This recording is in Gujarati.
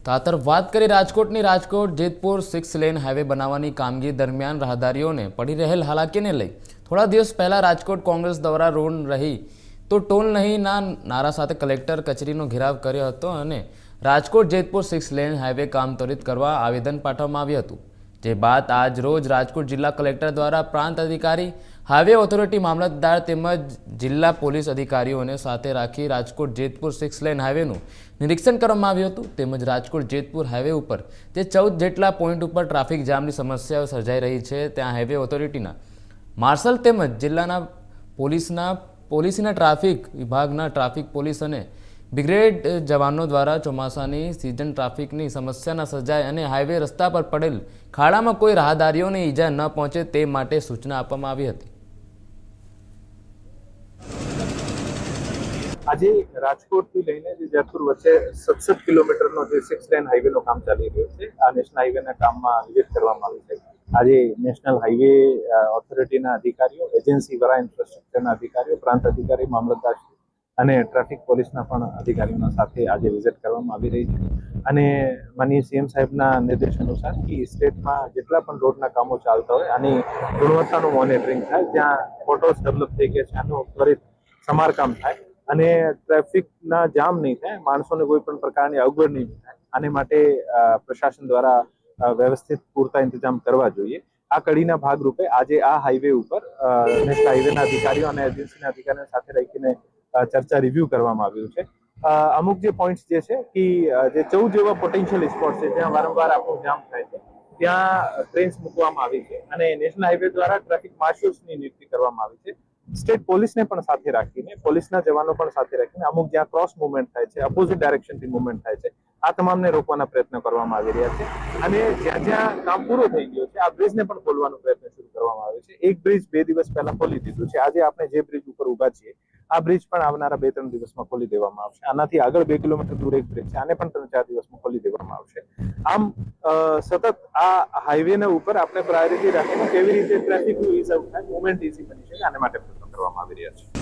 તો આ તરફ વાત કરી રાજકોટ જેતપુર 6 લેન હાઈવે બનાવવાની કામગીરી દરમિયાન રાહદારીઓને પડી રહેલ હાલાકીને લઈ થોડા દિવસ પહેલા રાજકોટ કોંગ્રેસ દ્વારા રોડ રહી તો ટોલ નહીંના નારા સાથે કલેક્ટર કચેરીનો ઘેરાવ કર્યો હતો અને રાજકોટ જેતપુર 6 લેન હાઈવે કામ ત્વરિત કરવા આવેદન પાઠવવામાં આવ્યું હતું। જે બાદ આજ રોજ રાજકોટ જિલ્લા કલેક્ટર દ્વારા પ્રાંત અધિકારી હાઈવે ઓથોરિટી મામલતદાર તેમજ જિલ્લા પોલીસ અધિકારીઓને સાથે રાખી રાજકોટ જેતપુર 6 લેન હાઈવેનું નિરીક્ષણ કરવામાં આવ્યું હતું। તેમજ રાજકોટ જેતપુર હાઈવે ઉપર જે 14 જેટલા પોઈન્ટ ઉપર ટ્રાફિક જામની સમસ્યાઓ સર્જાઈ રહી છે ત્યાં હાઈવે ઓથોરિટીના માર્શલ તેમજ જિલ્લાના પોલીસના ટ્રાફિક વિભાગના ટ્રાફિક પોલીસ અને બ્રિગેડ જવાનો દ્વારા ચોમાસાની સિઝન ટ્રાફિકની સમસ્યા ન સર્જાય અને હાઈવે રસ્તા પર પડેલ ખાડામાં કોઈ રાહદારીઓને ઈજા ન પહોંચે તે માટે સૂચના આપવામાં આવી હતી। આજે રાજકોટથી લઈને જે જેતપુર વચ્ચે 67 કિલોમીટરનો જે 6 લેન હાઈવેનું કામ ચાલી રહ્યું છે આ નેશનલ હાઈવેના કામમાં વિઝિટ કરવામાં આવી છે। આજે નેશનલ હાઈવે ઓથોરિટીના અધિકારીઓ, એજન્સી વરા ઇન્ફ્રાસ્ટ્રક્ચરના અધિકારીઓ, પ્રાંત અધિકારી, મામલતદાર અને ટ્રાફિક પોલીસના પણ અધિકારીઓના સાથે આજે વિઝિટ કરવામાં આવી રહી છે અને માનનીય સીએમ સાહેબના નિર્દેશ અનુસાર કે સ્ટેટમાં જેટલા પણ રોડના કામો ચાલતા હોય આની ગુણવત્તાનું મોનિટરિંગ થાય, જ્યાં ફોટોસ ડેવલપ થઈ ગયા છે આનું ત્વરિત સમારકામ થાય અને ટ્રાફિકના જામ નહીં થાય, માણસોને કોઈ પણ પ્રકારની અગવડ નહીં થાય, આને માટે પ્રશાસન દ્વારા વ્યવસ્થિત પૂરતા ઇંતજામ કરવા જોઈએ। આ કડીના ભાગરૂપે આજે આ હાઈવે ઉપર નેશનલ હાઈવેના અધિકારીઓ અને એજન્સીના અધિકારીઓ સાથે રાખીને ચર્ચા રિવ્યુ કરવામાં આવ્યું છે। અમુક જે પોઈન્ટ્સ જે છે કે જે 14 જેવા પોટેન્શિયલ સ્પોટ છે જ્યાં વારંવાર આપણું જામ થાય છે ત્યાં ટ્રેન્સ મૂકવામાં આવી છે અને નેશનલ હાઈવે દ્વારા ટ્રાફિક માર્શલ્સની નિયુક્તિ કરવામાં આવી છે। સ્ટેટ પોલીસને પણ સાથે રાખીને, પોલીસના જવાનો પણ સાથે રાખીને અમુક જ્યાં ક્રોસ મુવમેન્ટ થાય છે, અપોઝિટ ડાયરેક્શનથી મુવમેન્ટ થાય છે, આ તમામને રોકવાના પ્રયત્ન કરવામાં આવી રહ્યા છે અને જ્યાં જ્યાં કામ પૂરું થઈ ગયું છે આ બ્રિજને પણ ખોલવાનો પ્રયત્ન શરૂ કરવામાં આવ્યો છે। એક બ્રિજ 2 દિવસ પહેલા ખોલી દીધું છે। આજે આપણે જે બ્રિજ ઉપર ઉભા છીએ આ બ્રિજ પણ આવનારા 2-3 દિવસમાં ખોલી દેવામાં આવશે। આનાથી આગળ 2 કિલોમીટર દૂર એક બ્રિજ છે, આને પણ 3-4 દિવસમાં ખોલી દેવામાં આવશે। આમ સતત આ હાઈવેના ઉપર આપણે પ્રાયોરિટી રાખીને કેવી રીતે ટ્રાફિકનું ઇઝ આઉટ થાય, મુવમેન્ટ ઇઝી બની શકે આને માટે પ્રયત્નો કરવામાં આવી રહ્યા છે।